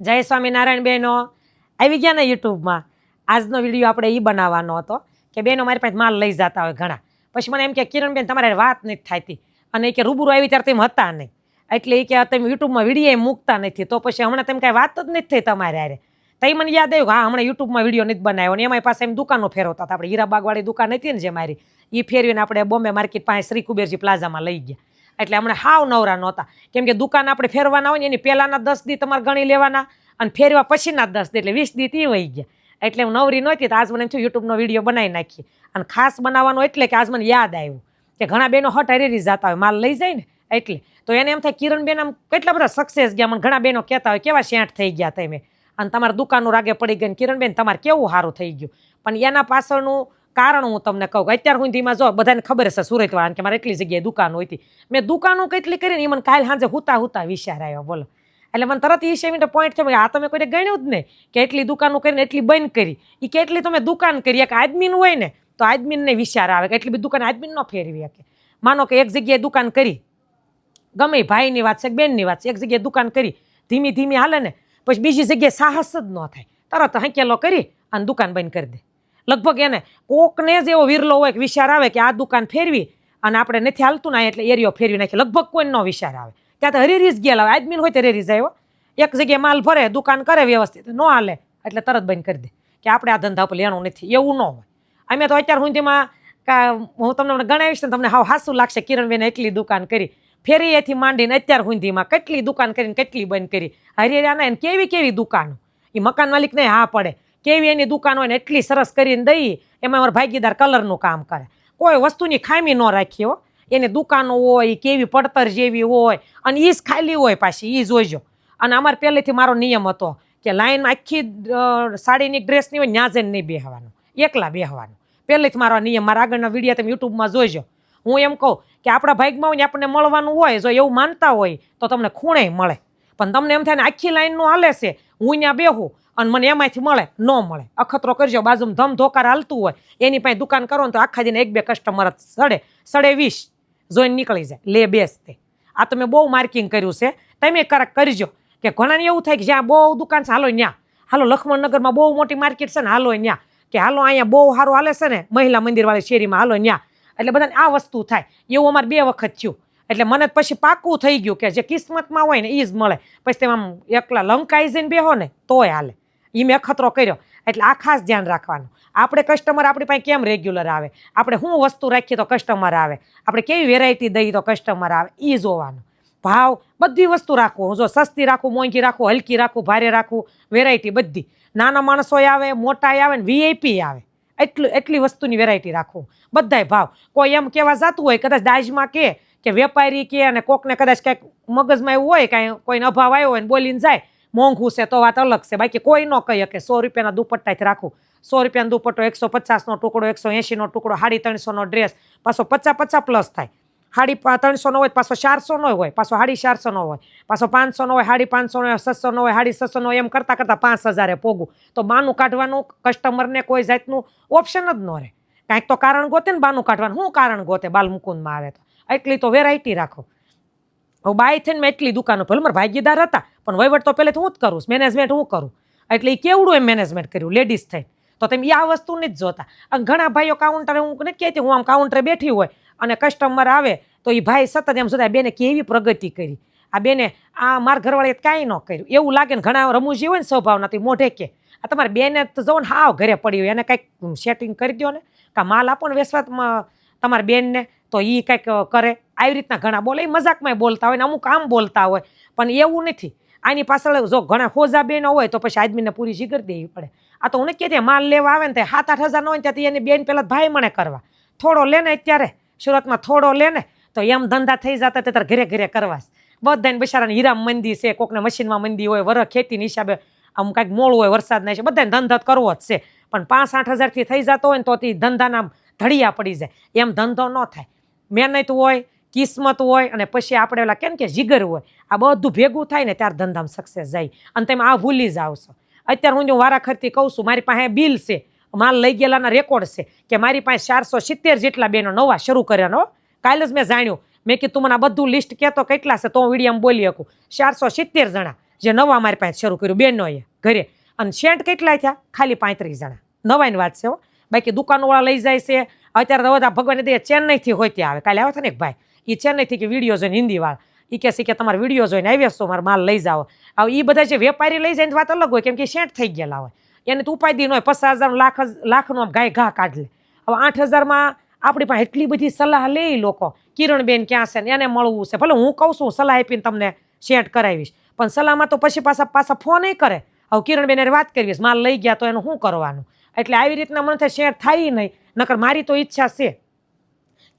જય સ્વામિનારાયણ બહેનો આવી ગયા ને યુટ્યુબમાં. આજનો વિડીયો આપણે એ બનાવવાનો હતો કે બહેનો મારી પાસે માલ લઈ જતા હોય ઘણા, પછી મને એમ કે કિરણબેન તમારે વાત નથી થતી, અને કે રૂબરૂ આવી ત્યારે તેમ હતા નહીં, એટલે એ કે તમે યુટ્યુબમાં વિડીયો મૂકતા નથી, તો પછી હમણાં તેમ કાંઈ વાત જ નથી થઈ તમારે હારે. તઈ મને યાદ આવ્યું હા હમણાં યુટ્યુબમાં વિડીયો નથી બનાવ્યો, અને એમાં પાસે એમ દુકાનો ફેરવતા હતા. આપણે હીરાબાગવાળી દુકાન હતી ને જે મારી, એ ફેરવીને આપણે બોમ્બે માર્કેટ પાસે શ્રી કુબેરજી પ્લાઝામાં લઈ ગયા. એટલે હમણાં હાવ નવરા નહોતા, કેમ કે દુકાન આપણે ફેરવાના હોય ને એની પહેલાના 10 દી તમારે ગણી લેવાના, અને ફેરવા પછીના 10 દી, એટલે 20 દી તી વહી ગયા. એટલે હું નવરી નહોતી, તો આજ મને એમ થયું યુટ્યુબનો વિડીયો બનાવી નાખીએ. અને ખાસ બનાવવાનો એટલે કે આજ મને યાદ આવ્યું કે ઘણા બહેનો હટ હરીરી જતા હોય માલ લઈ જાય ને, એટલે તો એને એમ થાય કિરણબેન આમ કેટલા બધા સક્સેસ ગયા. મને ઘણા બહેનો કહેતા હોય કેવા શેઠ થઈ ગયા તમે, અને તમારા દુકાનનું રાગે પડી ગઈ, કિરણબેન તમારે કેવું સારું થઈ ગયું. પણ એના પાછળનું કારણ હું તમને કહું કે અત્યાર સુધીમાં જો બધાને ખબર હશે સુરતવાળાને કે મારે એટલી જગ્યાએ દુકાન હોય હતી. મેં દુકાનો કેટલી કરીને એ મને કાલ સાંજે હુતા વિચાર આવ્યો, બોલો. એટલે મને તરત એ સેમિટ પોઈન્ટ થયો કે આ તમે કોઈને ગણ્યું જ નહીં કે એટલી દુકાનો કરીને એટલી બંધ કરી, એ કેટલી તમે દુકાન કરી. એક આદમીનું હોય ને તો આદમીને વિચાર આવે કે એટલી બધી દુકાન આદમી ન ફેરવી શકે. માનો કે એક જગ્યાએ દુકાન કરી, ગમે ભાઈની વાત છે બેનની વાત છે, એક જગ્યાએ દુકાન કરી ધીમી ધીમી હાલે ને, પછી બીજી જગ્યાએ સાહસ જ ન થાય, તરત હંકેલો કરી અને દુકાન બંધ કરી દે. લગભગ એને કોકને જ એવો વિરલો હોય કે વિચાર આવે કે આ દુકાન ફેરવી અને આપણે નથી હાલતું ને એટલે એરિયો ફેરવી નાખીએ. લગભગ કોઈ નો વિચાર આવે. ત્યાં તો હરીરીસ ગયેલા હોય, આદમી હોય તો હરીરીસ આવ્યો, એક જગ્યાએ માલ ભરે દુકાન કરે વ્યવસ્થિત, ન હાલે એટલે તરત બંધ કરી દે કે આપણે આ ધંધા પર લેવાનું નથી. એવું ન હોય. અમે તો અત્યાર સુધીમાં હું તમને ગણાવીશ ને તમને હાવ હાસું લાગશે, કિરણબેન એટલી દુકાન કરી, ફેરીએથી માંડીને અત્યાર સુધીમાં કેટલી દુકાન કરીને કેટલી બંધ કરી. હરિયાણા કેવી કેવી દુકાનો, એ મકાન માલિકને હા પડે કેવી એની દુકાન હોય ને એટલી સરસ કરીને દઈએ. એમાં અમારા ભાગીદાર કલરનું કામ કરે, કોઈ વસ્તુની ખામી ન રાખી હો. એને દુકાનો હોય કેવી પડતર જેવી હોય, અને એ જ ખાલી હોય પાછી, એ જોઈજો. અને અમારે પહેલેથી મારો નિયમ હતો કે લાઈન આખી સાડીની ડ્રેસની હોય ત્યાં જઈને નહીં બેહવાનું, એકલા બેહવાનું. પહેલેથી મારો નિયમ, મારા આગળના વિડીયો તમે યુટ્યુબમાં જોઈજો. હું એમ કહું કે આપણા ભાગમાં હોય ને આપણને મળવાનું હોય, જો એવું માનતા હોય તો તમને ખૂણે મળે. પણ તમને એમ થાય ને આખી લાઈનનું હાલે છે, હું ત્યાં બેહું અને મને એમાંથી મળે ન મળે, અખતરો કરજો. બાજુમાં ધમ ધોકાર હાલતું હોય એની પાસે દુકાન કરો ને તો આખા દિને 1-2 કસ્ટમર સડે 20 જોઈને નીકળી જાય, લે બેસતે. આ તમે બહુ માર્કિંગ કર્યું છે, તમે કરજો. કે ઘણાને એવું થાય કે જ્યાં બહુ દુકાન છે હાલો ત્યાં, હાલો લક્ષ્મણનગરમાં બહુ મોટી માર્કેટ છે ને હાલો ત્યાં, કે હાલો અહીંયા બહુ સારું હાલે છે ને મહિલા મંદિરવાળી શેરીમાં હાલો ત્યાં. એટલે બધાને આ વસ્તુ થાય. એવું અમારે 2 વખત થયું. એટલે મને પછી પાકું થઈ ગયું કે જે કિસ્મતમાં હોય ને એ જ મળે. પછી તેમ આમ એકલા લંકાઈ જઈને બેહો ને તોય હાલે. એ મેં અખતરો કર્યો. એટલે આ ખાસ ધ્યાન રાખવાનું. આપણે કસ્ટમર આપણી પાસે કેમ રેગ્યુલર આવે, આપણે શું વસ્તુ રાખીએ તો કસ્ટમર આવે, આપણે કેવી વેરાયટી દઈએ તો કસ્ટમર આવે, એ જોવાનું. ભાવ બધી વસ્તુ રાખવું, જો સસ્તી રાખવું, મોંઘી રાખવું, હલકી રાખવું, ભારે રાખવું, વેરાયટી બધી. નાના માણસો આવે, મોટા આવે ને વીઆઈપી આવે, એટલી વસ્તુની વેરાયટી રાખવું. બધાય ભાવ. કોઈ એમ કહેવા જતું હોય કદાચ દાજમાં કે વેપારી કે, અને કોકને કદાચ કંઈક મગજમાં એવું હોય કાંઈ કોઈને અભાવ આવ્યો હોય ને બોલીને જાય મોંઘું છે તો વાત અલગ છે, બાકી કોઈ ન કહી શકે 100 રૂપિયાના દુપટ્ટાથી રાખવું. 100 રૂપિયાનો દુપટ્ટો, 150નો ટુકડો, 180નો ટુકડો, 350નો ડ્રેસ, પાછો 50 પ્લસ થાય. 350નો હોય પાછો 400નો હોય, પાછો 450નો હોય, પાછો 500નો હોય, 550નો હોય, 600નો હોય, 650નો, એમ કરતાં 5000 પોગું. તો બાનું કાઢવાનું કસ્ટમરને કોઈ જાતનું ઓપ્શન જ ન રહે. કાંઈક તો કારણ ગોતે ને બાનું કાઢવાનું. શું કારણ ગોતે બાલમુકુંદમાં આવે તો? એટલી તો વેરાયટી રાખો. હવે બાય થઈને મેં એટલી દુકાનો, ભલે મારા ભાગીદાર હતા પણ વહીવટ તો પહેલેથી હું જ કરું, મેનેજમેન્ટ હું કરું. એટલે એ કેવડું એમ મેનેજમેન્ટ કર્યું લેડીઝ થઈને. તો તમે આ વસ્તુ નથી જોતા. અને ઘણા ભાઈઓ કાઉન્ટરે, હું નથી કહેતી હું આમ કાઉન્ટરે બેઠી હોય અને કસ્ટમર આવે તો એ ભાઈ સતત એમ જોતા બેને કેવી પ્રગતિ કરી, આ બેને આ મારા ઘરવાળાએ કાંઈ ન કર્યું, એવું લાગે ને. ઘણા રમૂજી હોય ને સ્વભાવના, તો મોઢે કે આ તમારી બેને તો જો ને હાવ ઘરે પડી હોય, એને કંઈક સેટિંગ કરી દો ને, કાં માલ આપો ને વેસવાતમાં તમારી બેનને, તો એ કંઈક કરે. આવી રીતના ઘણા બોલે, એ મજાકમાં બોલતા હોય ને અમુક આમ બોલતા હોય, પણ એવું નથી. આની પાછળ જો ઘણા ખોજા બેનો હોય તો પછી આદમીને પૂરી જીગર દેવી પડે. આ તો હું નથી કહેતી માલ લેવા આવે ને તે 7-8 હજાર ન હોય ત્યાંથી એની બેન પહેલાં ભાઈ મને કરવા થોડો લે ને, અત્યારે સુરતમાં થોડો લે ને તો એમ ધંધા થઈ જતા તે તાર ઘરે ઘરે કરવા. બધાને બિચારાને હીરામાં મંદી છે, કોકને મશીનમાં મંદી હોય, વર ખેતીની હિસાબે આમ કાંઈક મોડું હોય, વરસાદના છે, બધાને ધંધો કરવો જ છે. પણ 5-8 હજારથી થઈ જતો હોય ને તો તે ધંધાના ધડિયા પડી જાય. એમ ધંધો ન થાય. મહેનત હોય, કિસ્મત હોય, અને પછી આપણે ઓલા કેમ કે જીગર હોય, આ બધું ભેગું થાય ને ત્યારે ધંધામાં સક્સેસ જાય. અને તમે આ ભૂલી જાઓ છો. અત્યારે હું વારાખરતી કહું છું, મારી પાસે બિલ છે, માલ લઈ ગયેલાના રેકોર્ડ છે કે મારી પાસે 470 જેટલા બેનો નવા શરૂ કર્યા. કાલે જ મેં જાણ્યું, મેં કીધું તું મને આ બધું લિસ્ટ કહેતો કેટલા છે તો હું વિડીયોમાં બોલી શકું. 470 જણા જે નવા મારી પાસે શરૂ કર્યું બહેનોએ ઘરે. અને શેન્ટ કેટલાય થયા? ખાલી 35 જણા. નવાઈની વાત છે હો. બાકી દુકાનવાળા લઈ જાય છે. અત્યારે બધા ભગવાનની દયા ચેન્નઈથી હોય ત્યાં આવે. કાલે આવે છે ને એક ભાઈ, એ ચેન્નઈથી કે વિડીયો જોઈને હિન્દીવાળા, એ કહે છે કે તમારે વિડીયો જોઈને આવ્યા છો, મારે માલ લઈ જાઓ. હવે એ બધા જે વેપારી લઈ જાય વાત અલગ હોય, કેમ કે શેન્ટ થઈ ગયેલા હોય, એને તો ઉપાય દી ન હોય. 50,000 લાખનો આમ ગાય ઘા કાઢ લે. હવે 8,000માં આપણી પાસે એટલી બધી સલાહ લે લોકો, કિરણબેન ક્યાં છે ને એને મળવું છે. ભલે હું કહું છું સલાહ આપીને તમને શેન્ટ કરાવીશ, પણ સલાહમાં તો પછી પાછા ફોન નહીં કરે. હવે કિરણબેન વાત કરવીશ, માલ લઈ ગયા તો એનું શું કરવાનું? એટલે આવી રીતના મને થાય શેર થાય નહીં. નકર મારી તો ઈચ્છા છે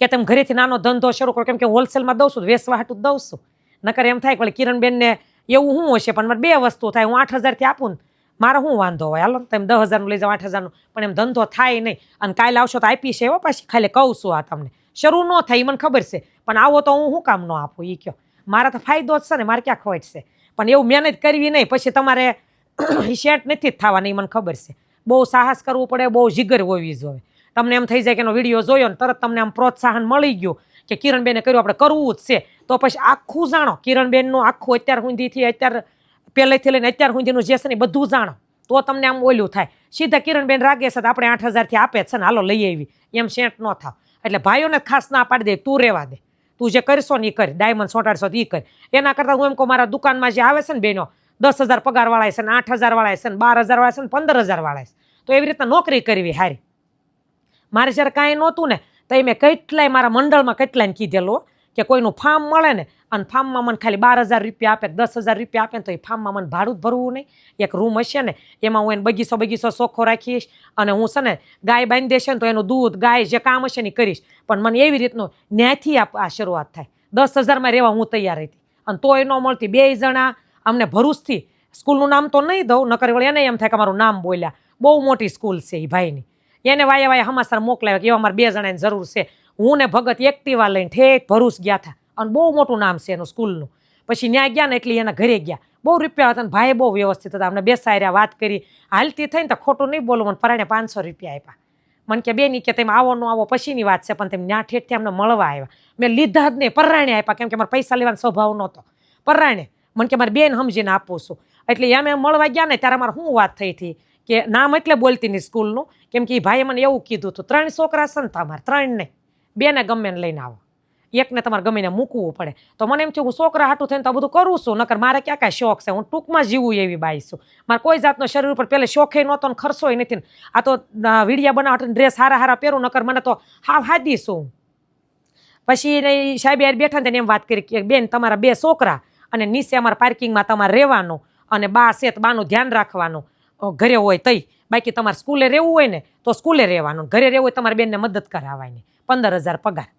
કે તમે ઘરેથી નાનો ધંધો શરૂ કરો, કેમ કે હોલસેલમાં દઉં છું, વેચવા હાટું દઉં છું. નકર એમ થાય કે કિરણબેનને એવું શું હશે, પણ મારે 2 વસ્તુ થાય. હું 8,000થી આપું ને, મારે શું વાંધો હોય? હાલો તમે 10,000નું લઈ જાઓ, 8,000નું, પણ એમ ધંધો થાય નહીં. અને કાલે આવશો તો આપી છે એવો, પાછી ખાલી કહું છું આ તમને. શરૂ ન થાય એ મને ખબર છે, પણ આવો તો હું શું કામ ન આપું એ કહો. મારા તો ફાયદો જ છે ને, મારે ક્યાં ખોટ છે? પણ એવું મહેનત કરવી નહીં, પછી તમારે શેટ નથી જ થવાની, મને ખબર છે. બહુ સાહસ કરવું પડે, બહુ જીગર હોવી જોઈએ. તમને એમ થઈ જાય કે એનો વિડીયો જોયો ને તરત તમને આમ પ્રોત્સાહન મળી ગયું કે કિરણબેને કર્યું, આપણે કરવું જ છે. તો પછી આખું જાણો, કિરણબેનનું આખું અત્યાર સુધીથી અત્યારે પહેલેથી લઈને અત્યાર સુધીનું જે છે ને બધું જાણો, તો તમને આમ ઓલું થાય. સીધા કિરણબેન રાગે છે તો આપણે 8,000થી આપે છે ને, હાલો લઈ આવી, એમ શેટ ન થાવ. એટલે ભાઈઓને ખાસ ના પાડી દે, તું રહેવા દે, તું જે કરશો ને એ કરી, ડાયમંડ ચોંટાડશો એ કરી. એના કરતાં હું એમ કહું, મારા દુકાનમાં જે આવે છે ને બહેનો, 10,000 પગારવાળા છે ને, 8,000 વાળા છે ને, 12,000 વાળા છે ને, 15,000 વાળા છે, તો એવી રીતના નોકરી કરવી હારી. મારે જ્યારે કાંઈ નહોતું ને તો મેં કેટલાય મારા મંડળમાં કેટલાયને કીધેલું કે કોઈનું ફાર્મ મળે ને, અને ફાર્મમાં મને ખાલી 12,000 રૂપિયા આપે, 10,000 રૂપિયા આપે ને, તો એ ફાર્મમાં મને ભાડું જ ભરવું નહીં. એક રૂમ હશે ને, એમાં હું એને બગીચો ચોખ્ખો રાખીશ, અને હું છે ને ગાય બાંધી દેશે ને તો એનું દૂધ ગાય જે કામ હશે ને કરીશ. પણ મને એવી રીતનું ન્યાયથી આ શરૂઆત થાય. 10,000માં રહેવા હું તૈયાર હતી, અને તોય ન મળતી. 2 જણા અમને ભરૂચથી, સ્કૂલનું નામ તો નહીં દઉં, નકર વળી એને એમ થાય કે મારું નામ બોલ્યા. બહુ મોટી સ્કૂલ છે એ ભાઈની, એને વાયા હમાસર મોકલાવ્યા કે એવા અમારે 2 જણાની જરૂર છે. હું ને ભગત એક્ટિવા લઈને ઠેક ભરૂચ ગયા હતા, અને બહુ મોટું નામ છે એનું સ્કૂલનું. પછી ત્યાં ગયા ને એટલે એના ઘરે ગયા, બહુ રૂપિયા હતા, ભાઈ બહુ વ્યવસ્થિત હતા. અમને બેસાડ્યા, વાત કરી, હાલતી થઈને તો ખોટું નહીં બોલું, મને પરાણે 500 રૂપિયા આપ્યા. મને કે બેન કે તમે આવો ન આવો પછીની વાત છે, પણ તમે ત્યાં ઠેઠથી અમને મળવા આવ્યા. મેં લીધા જ નહીં, પરાણે આપ્યા, કેમ કે મારે પૈસા લેવાનો સ્વભાવ નહોતો. પરાણે મને કે મારી બેન સમજીને આપું છું. એટલે અમે મળવા ગયા ને ત્યારે અમારે શું વાત થઈ હતી કે નામ એટલે બોલતી નહીં સ્કૂલનું, કેમ કે એ ભાઈએ મને એવું કીધું હતું, 3 છોકરા છે ને તમારે, 3 નહીં, 2ને ગમે ને લઈને આવો, એકને તમારે ગમીને મૂકવું પડે. તો મને એમ થયું હું છોકરા હાટું થઈને તો બધું કરું છું, નકર મારે ક્યાં કાંઈ શોખ છે? હું ટૂંકમાં જીવું એવી બાઈ છું. મારે કોઈ જાતનો શરીર ઉપર પહેલે શોખે નહોતો ને ખર્ચોય નથી. આ તો વિડીયા બનાવવા ડ્રેસ હારા પહેરું, નકર મને તો હાવ હાદી છું. પછી સાહેબ યાર બેઠા ને એને એમ વાત કરી કે બેન તમારા 2 છોકરા, અને નીચે અમારા પાર્કિંગમાં તમારે રહેવાનું, અને બા છે તો બાનું ધ્યાન રાખવાનું ઘરે હોય તઈ. બાકી તમારે સ્કૂલે રહેવું હોય ને તો સ્કૂલે રહેવાનું, ઘરે રહેવું હોય તમારે બેનને મદદ કરાવવાની, 15,000 પગાર.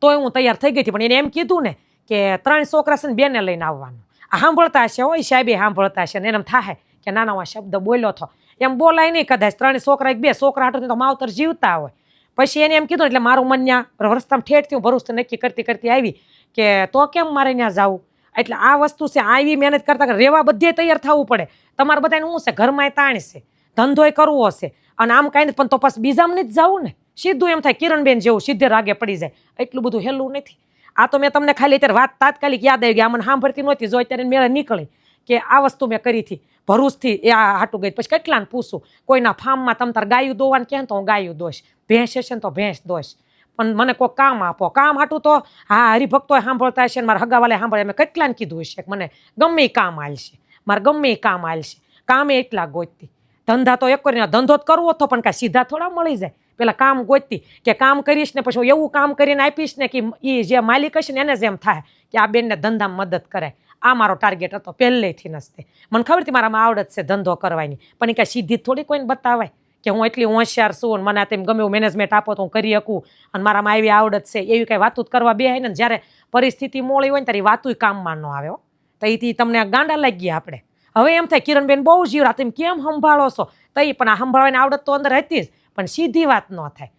તોય હું તૈયાર થઈ ગઈ હતી. પણ એને એમ કીધું ને કે 3 છોકરા છે ને 2ને લઈને આવવાનું. આ સાંભળતા હશે હોય, સાહેબે સાંભળતા હશે ને, એને એમ થાય કે નાના શબ્દ બોલ્યો હતો, એમ બોલાય નહીં કદાચ. 3 છોકરા 2 છોકરા હાટું તો માવતર જીવતા હોય. પછી એને એમ કીધું એટલે મારું મન ત્યાં રસ્તામાં ઠેઠ થયું, ભરૂચ નક્કી કરતી આવી કે તો કેમ મારે ત્યાં જવું. એટલે આ વસ્તુ છે, આવી મહેનત કરતા રહેવા બધે તૈયાર થવું પડે. તમારે બધાને શું છે, ઘરમાં તાણ છે, ધંધોય કરવો હશે, અને આમ કાંઈ નથી, પણ તો પછી બીજામાં જ જવું ને. સીધું એમ થાય કિરણબેન જેવું સીધે રાગે પડી જાય, એટલું બધું હેલું નથી. આ તો મેં તમને ખાલી અત્યારે વાત તાત્કાલિક યાદ આવી ગઈ, આ મને સાંભળતી નહોતી, જો અત્યારે મેળે નીકળી કે આ વસ્તુ મેં કરી હતી ભરૂચથી. એ આ હાટું ગઈ. પછી કેટલાને પૂછું, કોઈના ફાર્મમાં તમે તાર ગાયું દોવાનું કહે તો હું ગાયું દોશ, ભેંસ હશે ને તો ભેંસ દોશ, પણ મને કોઈ કામ આપો. કામ હાટું તો હા હરિભક્તો સાંભળતા હશે ને મારા હગાવાલે સાંભળે. મેં કેટલાને કીધું હશે કે મને ગમે એ કામ હાલશે, મારે ગમે એ કામ હાલશે. કામે એટલા ગોતતી, ધંધા તો એક કરીને ધંધો જ કરવો હતો, પણ કાંઈ સીધા થોડા મળી જાય. પેલા કામ ગોતતી કે કામ કરીશ ને પછી એવું કામ કરીને આપીશ ને કે એ જે માલિક હશે ને એને જ એમ થાય કે આ બેનને ધંધામાં મદદ કરાય. આ મારો ટાર્ગેટ હતો પહેલેથી નસતે. મને ખબર હતી મારામાં આવડત છે ધંધો કરવાની, પણ એ કાંઈ સીધી થોડી કોઈને બતાવાય કે હું એટલી હોશિયાર છું, મને આ તેમ ગમે એવું મેનેજમેન્ટ આપો તો હું કરી શકું, અને મારામાં આવી આવડત છે. એવી કાંઈ વાતું કરવા બેહાય ને, જ્યારે પરિસ્થિતિ મોળી હોય ને ત્યારે વાતું કામમાં ન આવે. તો એથી તમને ગાંડા લાગી ગયા આપણે. હવે એમ થાય કિરણબેન બહુ જીવરા, તમે કેમ સંભાળો છો? તો એ પણ આ સંભાળવાની આવડત તો અંદર હતી જ, પણ સીધી વાત ન થાય.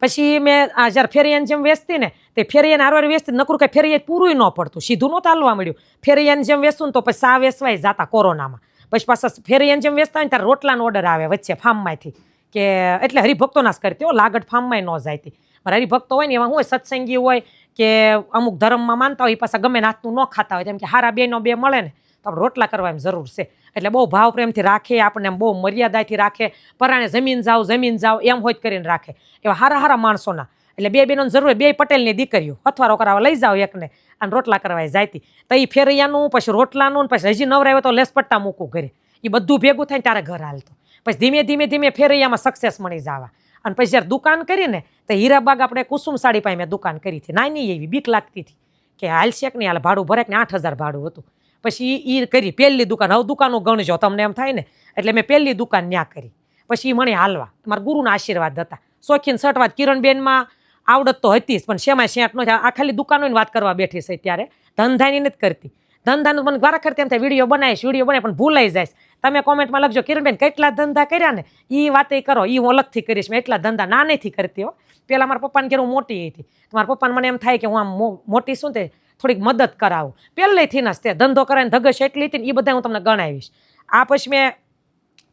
પછી મેં જ્યારે ફેરિયાની જેમ વેચતી ને, તે ફેરિયાને હારવાર વેચતી, નકરું કાંઈ ફેરિયા પૂરું ન પડતું, સીધું નહોતું હાલવા મળ્યું. ફેરિયાની જેમ વેચતું ને તો પછી સા વેચવાય જતા કોરોનામાં. પછી પાછા ફેરિયાની જેમ વેચતા હોય ને ત્યારે રોટલાનો ઓર્ડર આવે વચ્ચે ફાર્મમાંથી, કે એટલે હરિભક્તો ના જ કરતી હો, લાગડ ફાર્મમાં ન જાયતી. મારા હરિભક્તો હોય ને એમાં હોય સત્સંગી હોય કે અમુક ધર્મમાં માનતા હોય, એ પાછા ગમે નાતનું ન ખાતા હોય, તેમ કે હારા 2 મળે ને તો આપણે રોટલા કરવા એમ જરૂર છે. એટલે બહુ ભાવ પ્રેમથી રાખે, આપણને એમ બહુ મર્યાદાથી રાખે, પરાણે જમીન જાઓ એમ હોય કરીને રાખે. એવા હારા હારા માણસોના. એટલે બે બહેનોની જરૂર હોય, બે પટેલની દીકરીઓ અથવારો કરાવવા લઈ જાઓ એકને અને રોટલા કરવા જાયતી. તો એ ફેરૈયાનું પછી રોટલાનું પછી હજી નવરાયો તો લેસપટ્ટા મૂકવું ઘરે. એ બધું ભેગું થાય ને ત્યારે ઘર હાલતું. પછી ધીમે ધીમે ફેરૈયામાં સક્સેસ મળી જવા. અને પછી જ્યારે દુકાન કરીને તો હીરાબાગ આપણે કુસુમ સાડી પાસે મેં દુકાન કરી હતી. નાની એવી બીક લાગતી હતી કે હાલશે કે નહીં હાલ, ભાડું ભરાય ને 8,000 ભાડું હતું. પછી એ કરી પહેલી દુકાન. હવે દુકાનો ગણજો તમને એમ થાય ને, એટલે મેં પહેલી દુકાન ત્યાં કરી. પછી મને હાલવા મારા ગુરુના આશીર્વાદ હતા. શોખીન સટવાદ કિરણબેનમાં આવડત તો હતી જ, પણ શેમાં શેઠ ન થાય. આ ખાલી દુકાનોની વાત કરવા બેઠી છે ત્યારે, ધંધાની નથી કરતી. ધંધાનું મને વારાખર તેમ થાય વિડીયો બનાવીશ પણ ભૂલાઈ જાય. તમે કોમેન્ટમાં લખજો કિરણબેન કેટલા ધંધા કર્યા ને એ વાતે કરો, એ હું અલગથી કરીશ. મેં એટલા ધંધા નાનેથી કરતી હો. પહેલાં મારા પપ્પાને કે હું મોટી હતી, મારા પપ્પાને મને એમ થાય કે હું આમ મોટી શું તે થોડીક મદદ કરાવું. પહેલેથી જ તે ધંધો કરાવીને ધગશ એટલી હતી ને એ બધા હું તમને ગણાવીશ. આ પછી મેં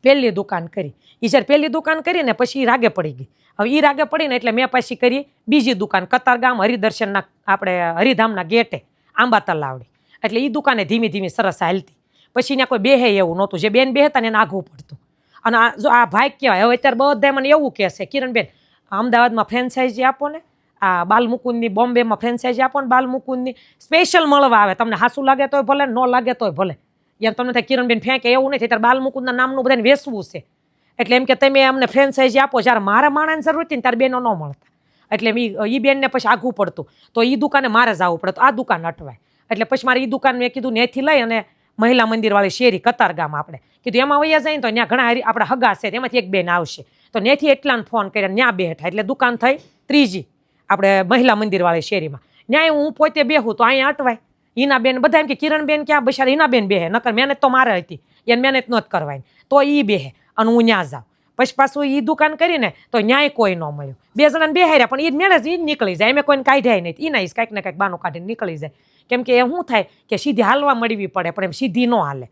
પહેલી દુકાન કરી. એ જ્યારે પહેલી દુકાન કરી ને પછી એ રાગે પડી ગઈ. હવે એ રાગે પડીને એટલે મેં પછી કરી બીજી દુકાન કતારગામ હરિદર્શનના આપણે હરિધામના ગેટે આંબા તલાવડી. એટલે એ દુકાને ધીમી સરસ હાલતી. પછી ત્યાં કોઈ બેહે એવું નહોતું. જે બેન બેહતા ને એને આઘું પડતું. અને જો આ ભાઈ કહેવાય. હવે અત્યારે બધા મને એવું કહેશે કિરણબેન અમદાવાદમાં ફ્રેન્ચાઇઝી આપો ને, આ બાલમુકુંદની બોમ્બેમાં ફ્રેન્ચાઇઝી આપો ને, બાલમુકુંદની સ્પેશિયલ મળવા આવે. તમને હાસું લાગે તોય ભલે, ન લાગે તોય ભલે. એમ તમને થાય કિરણબેન ફેંકે એવું નહીં. ત્યારે બાલમુકુંદના નામનું બધાને વેચવું છે. એટલે એમ કે તમે અમને ફ્રેન્ચાઇઝી આપો. જ્યારે મારા માણસની જરૂર હતી ને ત્યારે બેનો ન મળતા. એટલે એ બેનને પછી આઘું પડતું. તો એ દુકાને મારે જવું પડે. તો આ દુકાન અટવાય. એટલે પછી મારે એ દુકાન મેં કીધું ત્યાંથી લઈ અને મહિલા મંદિરવાળી શેરી કતારગામ આપણે કીધું એમાં વૈયા જાય ને તો ત્યાં ઘણા આપણા હગા છે, એમાંથી એક બેન આવશે. તો ત્યાંથી એટલાને ફોન કર્યા, ત્યાં બેઠા. એટલે દુકાન થઈ ત્રીજી આપણે મહિલા મંદિરવાળી શેરીમાં. ત્યાં હું પોતે બેહું તો અહીંયા અટવાય. હિનાબેન બધા એમ કે કિરણબેન ક્યાં બસાર હિનાબેન બેહે, નકર મહેનત તો મારે હતી, એને મહેનત નહોતી કરવાની. તો એ બેહે અને હું ત્યાં જાઉં. પછી પાછું એ દુકાન કરીને તો ન્યાય કોઈ ન મળ્યું. બે જણાને બેહાર્યા પણ એ મહેનત એ નીકળી જાય. એમ કોઈને કાઢ્યા નહીં. એના કાંઈક ને કાંઈક બાનું કાઢીને નીકળી જાય. કેમ કે એ શું થાય કે સીધી હાલવા મળવી પડે, પણ એમ સીધી ન હાલે.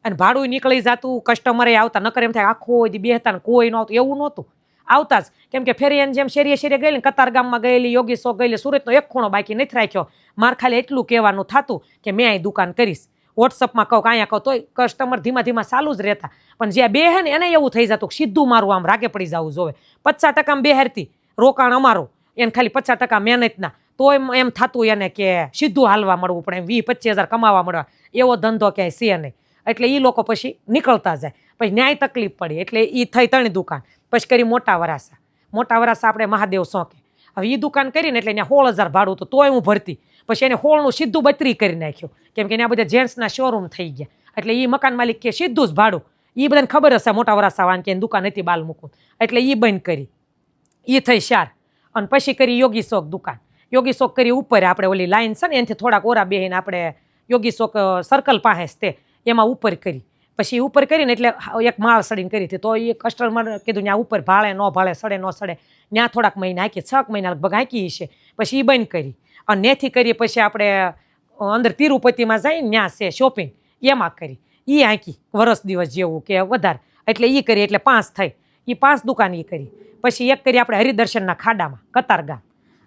અને ભાડું નીકળી જતું, કસ્ટમરે આવતા. નકર એમ થાય આખો બેહતા ને કોઈ નહોતું, એવું નહોતું. આવતા જ. કેમ કે ફેરિયાની જેમ શેરીએ ગયેલી, કતારગામમાં ગયેલી, યોગી ચોક ગયેલી, સુરતનો એક ખૂણો બાકી નથી રાખ્યો. મારે ખાલી એટલું કહેવાનું થતું કે મેં અહીં દુકાન કરીશ. વોટ્સઅપમાં કહું અહીંયા કહું તોય કસ્ટમર ધીમા ચાલુ જ રહેતા. પણ જ્યાં બેહે ને એને એવું થઈ જતું સીધું મારું આમ રાગે પડી જવું જોવે. 50% બેહારતી રોકાણ અમારું, એને ખાલી 50% મહેનતના. તો એમ થતું એને કે સીધું હાલવા મળવું પડે, એમ 20-25 હજાર કમાવા મળવા. એવો ધંધો ક્યાંય છે નહીં. એટલે એ લોકો પછી નીકળતા જાય. પછી ન્યાય તકલીફ પડી. એટલે એ થઈ 3 દુકાન. પછી કરી મોટા વરાસા આપણે મહાદેવ સોંકે. હવે એ દુકાન કરીને એટલે ત્યાં 16,000 ભાડું હતું. તોય હું ભરતી. પછી એને 16નું સીધું 32 કરી નાખ્યું. કેમ કે ત્યાં બધા જેન્ટ્સના શોરૂમ થઈ ગયા. એટલે એ મકાન માલિક કે સીધું જ ભાડું. એ બધાને ખબર હશે મોટા વરાસાવાળાને કે દુકાન હતી બાલમુકુંદ. એટલે એ બંધ કરી. એ થઈ 4. અને પછી કરી યોગી ચોક દુકાન. યોગી ચોક કરી ઉપર આપણે ઓલી લાઈન છે ને એનાથી થોડાક ઓરા બેહીને આપણે યોગી ચોક સર્કલ પાસે તે એમાં ઉપર કરી. પછી ઉપર કરીને એટલે એક માળ સડીને કરી હતી. તો એ કસ્ટમર કીધું ત્યાં ઉપર ભાળે ન ભાળે, સડે ન સડે. ત્યાં થોડાક મહિના હાંકી, 6 મહિના લગભગ હાંકી છે. પછી એ બંધ કરી. અને ત્યાંથી કરીએ પછી આપણે અંદર તિરુપતિમાં જઈને ત્યાં છે શોપિંગ, એમાં કરી. એ હાંકી વરસ દિવસ જેવું કે વધારે. એટલે એ કરી એટલે 5 થઈ. એ 5 દુકાન એ કરી. પછી એક કરી આપણે હરિદર્શનના ખાડામાં કતારગામ.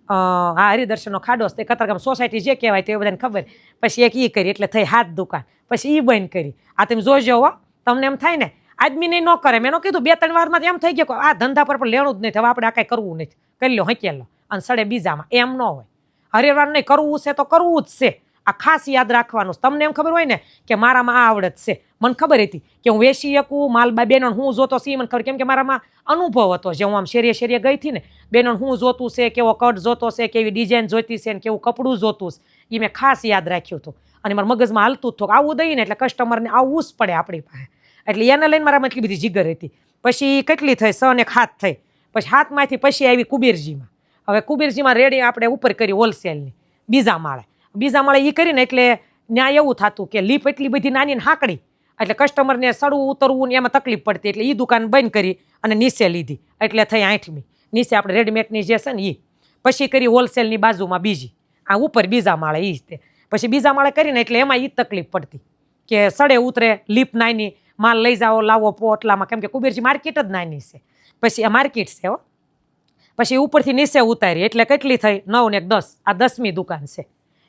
હા, હરિદર્શનનો ખાડો છે કતારગામ સોસાયટી જે કહેવાય તે બધાને ખબર. પછી એક એ કરી એટલે થઈ 7 દુકાન. પછી એ બંધ કરી. આ તમે જોજો હો, તમને એમ થાય ને આદમીને ન કરે. મેં કીધું 2-3 વારમાં એમ થઈ ગયો આ ધંધા પર પણ લેણું જ નથી. હવે આપણે આ કાંઈ કરવું નથી, કરી લો હકેલ લો અને સડે બીજામાં. એમ ન હોય. હરેવાર નહીં, કરવું છે તો કરવું જ છે. આ ખાસ યાદ રાખવાનું. તમને એમ ખબર હોય ને કે મારામાં આ આવડત છે. મને ખબર હતી કે હું વેચી શકું માલબા બેનો હું જોતો છે. મને ખબર કેમ કે મારામાં અનુભવ હતો. જે હું આમ શેરીએ ગઈ હતી ને બેનો હું જોતું છે, કેવો કટ જોતો છે, કેવી ડિઝાઇન જોઈતી છે, કેવું કપડું જોતું છે, એ મેં ખાસ યાદ રાખ્યું હતું. અને મારા મગજમાં હાલતું જ હતું આવું દઈએ ને એટલે કસ્ટમરને આવવું જ પડે આપણી પાસે. એટલે એને લઈને મારામાં એટલી બધી જીગર હતી. પછી કેટલી થઈ 6 ને 7 થઈ. પછી 7માંથી પછી આવી કુબેરજીમાં. હવે કુબેરજીમાં રેડી આપણે ઉપર કરી હોલસેલની બીજા માળે એ કરીને એટલે ત્યાં એવું થતું કે લીપ એટલી બધી નાની ને હાંકડી. એટલે કસ્ટમરને સડવું ઉતરવું ને એમાં તકલીફ પડતી. એટલે એ દુકાન બંધ કરી અને નીચે લીધી. એટલે થઈ 8મી. નીચે આપણે રેડીમેડની જે છે ને એ. પછી કરી હોલસેલની બાજુમાં બીજી. આ ઉપર બીજા માળે એ જ તે. પછી બીજા માળે કરીને એટલે એમાં એ તકલીફ પડતી કે સડે ઉતરે, લીપ નાની, માલ લઈ જાઓ લાવો પોટલામાં. કેમ કે કુબેરજી માર્કેટ જ નાની છે. પછી આ માર્કેટ છે હો. પછી ઉપરથી નીચે ઉતારી એટલે કેટલી થઈ 9 ને 10. આ 10મી દુકાન છે.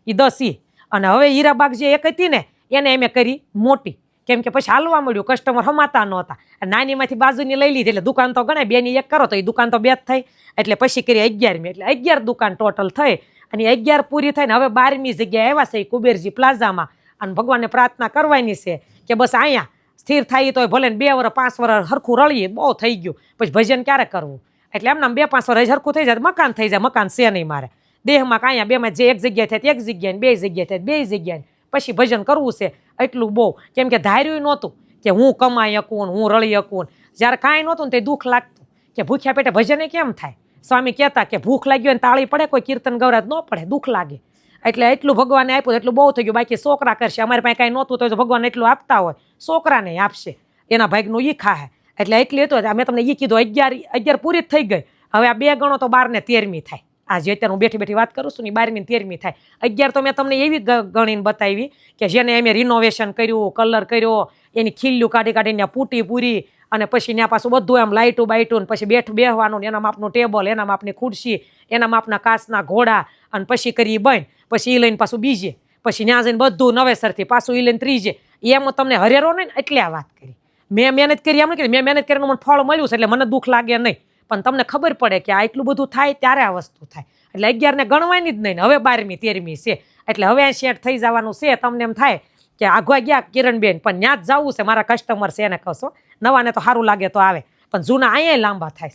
એ 10 ઈ. અને હવે હીરાબાગ જે એક હતી ને એને અમે કરી મોટી, કેમ કે પછી હાલવા મળ્યું, કસ્ટમર હમાતા નહોતા. નાનીમાંથી બાજુની લઈ લીધી એટલે દુકાન તો ગણાય, બેની એક કરો તો એ દુકાન તો બે જ થઈ. એટલે પછી કરી 11મી, એટલે 11 દુકાન ટોટલ થઈ. અને 11 પૂરી થઈને હવે 12મી જગ્યાએ આવ્યા છે કુબેરજી પ્લાઝામાં. અને ભગવાનને પ્રાર્થના કરવાની છે કે બસ અહીંયા સ્થિર થાય તો ભલે 2 વર્ષ 5 વર્ષ હરખું રળીએ, બહુ થઈ ગયું, પછી ભજન ક્યારે કરવું. એટલે એમના 2-5 વર્ષ હરખું થઈ જાય, મકાન થઈ જાય. મકાન છે નહીં મારે દેહમાં, કાંઈ બેમાં જે એક જગ્યાએ થાય એક જગ્યાએ, 2 જગ્યાએ થાય 2 જગ્યાએ, પછી ભજન કરવું છે એટલું બહુ. કેમ કે ધાર્યું નહોતું કે હું કમાઈ શકું, હું રળી શકું. જ્યારે કાંઈ નહોતું ને તે દુઃખ લાગતું કે ભૂખ્યા પેટે ભજને કેમ થાય. સ્વામી કહેતા કે ભૂખ લાગી હોય ને તાળી પડે, કોઈ કીર્તન ગૌરાજ ન પડે, દુઃખ લાગે. એટલે એટલું ભગવાને આપ્યું, એટલું બહુ થઈ ગયું. બાકી છોકરા કરશે, અમારી પાસે કાંઈ નહોતું તો ભગવાન એટલું આપતા હોય, છોકરાને આપશે, એના ભાગનું ઈ ખાહે. એટલે એટલી હતું, મેં તમને એ કીધું 11 પૂરી જ થઈ ગઈ. હવે આ 2 ગણો તો 12 ને 13મી થાય. આજે અત્યારે હું બેઠી વાત કરું છું ને, 12મી ને 13મી થાય. 11 તો મેં તમને એવી ગણીને બતાવી કે જેને અમે રિનોવેશન કર્યું, કલર કર્યો, એની ખીલ્યું કાઢીને પૂટી પૂરી, અને પછી ત્યાં પાછું બધું એમ લાઇટું બાઇટું, પછી બેહવાનું, એના માપનું ટેબલ, એના માપની ખુરશી, એના માપના કાચના ઘોડા, અને પછી કરી બન, પછી એ લઈને પાછું બીજે, પછી ત્યાં જઈને બધું નવેસરથી પાછું એ લઈને ત્રીજે. એમ તમને હરેરો નહીં ને, એટલે આ વાત કરી. મેં મહેનત કરી, એમ નહીં, મેં મહેનત કરીને મને ફળ મળ્યું છે એટલે મને દુઃખ લાગે નહીં. પણ તમને ખબર પડે કે આ એટલું બધું થાય ત્યારે આ વસ્તુ થાય. એટલે 11 ને ગણવાની જ નહીં. હવે 12મી 13મી છે, એટલે હવે આ સેટ થઈ જવાનું છે. તમને એમ થાય કે આગવા ગયા કિરણબેન, પણ ત્યાં જ જવું છે, મારા કસ્ટમર છે એને કહેશો. નવાને તો સારું લાગે તો આવે, પણ જૂના અહીંયા લાંબા થાય.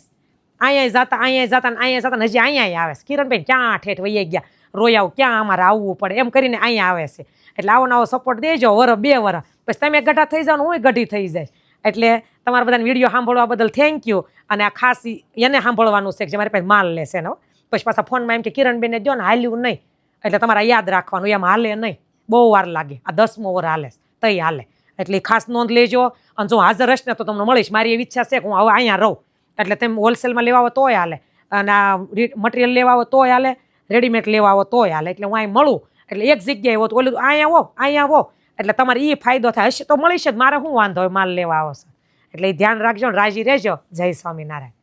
અહીંયા જતા ને હજી અહીંયા આવે છે. કિરણબેન ક્યાં ઠેઠ વહી ગયા, રોયાવ ક્યાં અમારે આવવું પડે, એમ કરીને અહીંયા આવે છે. એટલે આવો સપોર્ટ દેજો, 1 2 વર્ષ પછી તમે ગઢા થઈ જાવ ને હું ગઢી થઈ જાય. એટલે તમારા બધાને વિડીયો સાંભળવા બદલ થેન્ક યુ. અને આ ખાસ એને સાંભળવાનું છે કે મારી પાસે માલ લેશે ને. પછી પાછા ફોનમાં એમ કે કિરણબેને જો ને હાલ્યું નહીં, એટલે તમારે યાદ રાખવાનું, એમ હાલે નહીં, બહુ વાર લાગે. આ 10મો વર્ષ હાલે તઈ હાલે, એટલે ખાસ નોંધ લેજો. અને જો હાજર હશે ને તો તમને મળીશ. મારી એવી ઈચ્છા છે કે હું હવે અહીંયા રહું, એટલે તમે હોલસેલમાં લેવા આવો તોય હાલે, અને આ મટીરિયલ લેવા આવો તોય હાલે, રેડીમેડ લેવા આવો તોય હાલે. એટલે હું અહીં મળું, એટલે એક જગ્યાએ હો તો ઓલું અહીંયા આવો, એટલે તમારે એ ફાયદો થાય. હશે તો મળીશ જ, મારે શું વાંધો હોય, માલ લેવા આવશે. એટલે એ ધ્યાન રાખજો ને, રાજી રહેજો. જય સ્વામિનારાયણ.